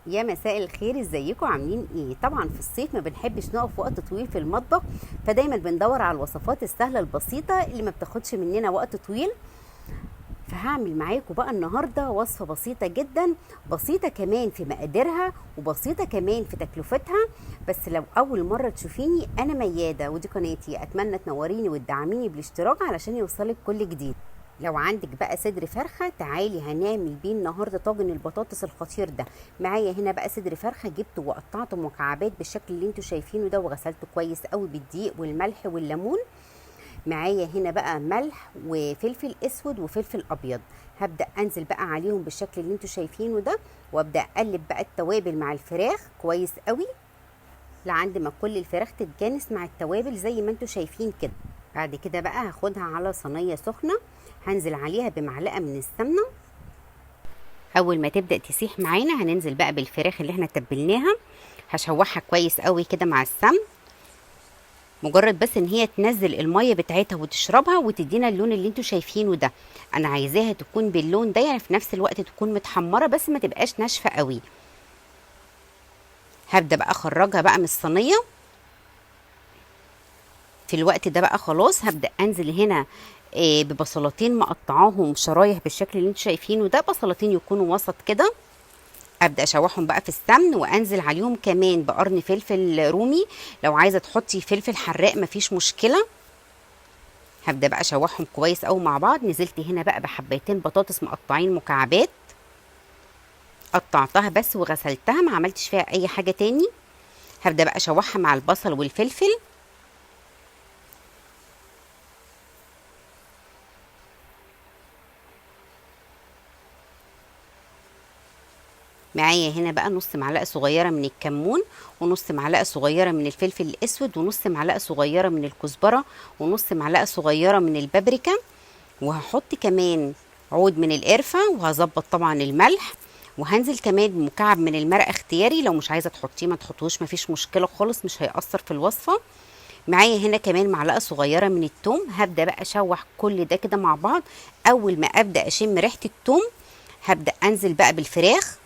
يا مساء الخير، ازيكم عاملين ايه؟ طبعا في الصيف ما بنحبش نقف وقت طويل في المطبخ، فدايما بندور على الوصفات السهله البسيطه اللي ما بتاخدش مننا وقت طويل. فهعمل معاكم بقى النهارده وصفه بسيطه جدا، بسيطه كمان في مقاديرها وبسيطه كمان في تكلفتها. بس لو اول مره تشوفيني، انا مياده ودي قناتي، اتمنى تنوريني وتدعميني بالاشتراك علشان يوصلك كل جديد. لو عندك بقى صدر فرخه، تعالي هنعمل بيه النهارده طاجن البطاطس الخطير ده. معايا هنا بقى صدر فرخه، جبته وقطعته مكعبات بالشكل اللي انتوا شايفينه ده، وغسلته كويس قوي بالدقيق والملح والليمون. معايا هنا بقى ملح وفلفل اسود وفلفل ابيض، هبدا انزل بقى عليهم بالشكل اللي انتوا شايفينه ده، وابدا اقلب بقى التوابل مع الفراخ كويس قوي لعند ما كل الفراخ تتجانس مع التوابل زي ما انتوا شايفين كده. بعد كده بقى هاخدها على صينيه سخنه، هنزل عليها بمعلقه من السمنه. اول ما تبدا تسيح معانا هننزل بقى بالفراخ اللي احنا تبلناها، هشوحها كويس قوي كده مع السمن، مجرد بس ان هي تنزل الميه بتاعتها وتشربها وتدينا اللون اللي انتوا شايفينه ده. انا عايزاها تكون باللون ده، يعني في نفس الوقت تكون متحمره بس ما تبقاش ناشفه قوي. هبدا بقى اخرجها بقى من الصينيه. في الوقت ده بقى خلاص هبدا انزل هنا ببصلتين مقطعاهم شرايح بالشكل اللي انتوا شايفينه ده، بصلتين يكونوا وسط كده. ابدا اشوحهم بقى في السمن، وانزل عليهم كمان بقرن فلفل رومي، لو عايزه تحطي فلفل حراق مفيش مشكله. هبدا بقى اشوحهم كويس قوي مع بعض. نزلت هنا بقى بحبيتين بطاطس مقطعين مكعبات، قطعتها بس وغسلتها، ما عملتش فيها اي حاجه تاني. هبدا بقى اشوحها مع البصل والفلفل. معايا هنا بقى نص معلقه صغيره من الكمون، ونص معلقه صغيره من الفلفل الاسود، ونص معلقه صغيره من الكزبره، ونص معلقه صغيره من البابريكا، وهحط كمان عود من القرفه، وهظبط طبعا الملح. وهنزل كمان بمكعب من المرق اختياري، لو مش عايزه تحطيه ما تحطوش مفيش مشكله خالص، مش هيأثر في الوصفه. معايا هنا كمان معلقه صغيره من الثوم. هبدا بقى اشوح كل ده كده مع بعض. اول ما ابدا اشم ريحه الثوم هبدا انزل بقى بالفراخ،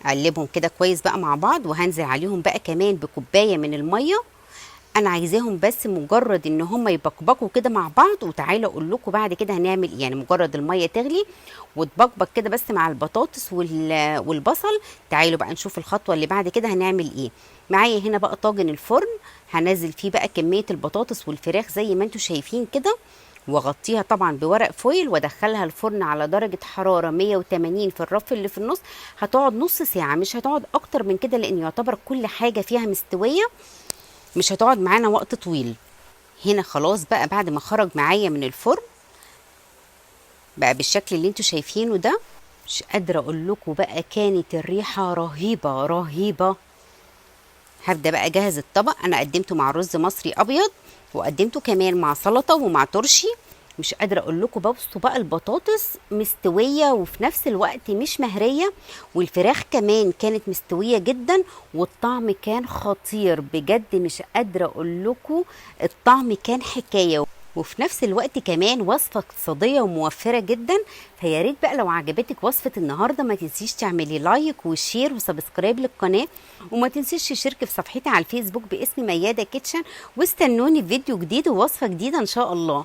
اقلبهم كده كويس بقى مع بعض، وهنزل عليهم بقى كمان بكوبايه من الميه. انا عايزاهم بس مجرد ان هم يبقبقوا كده مع بعض، وتعالى اقول لكم بعد كده هنعمل ايه. يعني مجرد الميه تغلي وتبقبق كده بس مع البطاطس والبصل، تعالوا بقى نشوف الخطوه اللي بعد كده هنعمل ايه. معايا هنا بقى طاجن الفرن، هنزل فيه بقى كميه البطاطس والفراخ زي ما انتم شايفين كده، واغطيها طبعا بورق فويل، وادخلها الفرن على درجه حراره 180 في الرف اللي في النص. هتقعد نص ساعه، مش هتقعد اكتر من كده، لان يعتبر كل حاجه فيها مستويه، مش هتقعد معانا وقت طويل. هنا خلاص بقى بعد ما خرج معايا من الفرن بقى بالشكل اللي انتوا شايفينه ده، مش قادره اقول لكم بقى كانت الريحه رهيبه رهيبه. هبدا بقى اجهز الطبق. انا قدمته مع رز مصري ابيض، وقدمته كمان مع سلطه ومع ترشي. مش قادره اقول لكم، ببصوا بقى البطاطس مستويه وفي نفس الوقت مش مهريه، والفراخ كمان كانت مستويه جدا، والطعم كان خطير بجد. مش قادره اقول لكم، الطعم كان حكايه، وفي نفس الوقت كمان وصفه اقتصاديه وموفره جدا. فيا ريت بقى لو عجبتك وصفه النهارده ما تنسيش تعملي لايك وشير وسبسكرايب للقناه، وما تنسيش تشتركي في صفحتي على الفيسبوك باسم مياده كيتشن، واستنوني في فيديو جديد ووصفه جديده ان شاء الله.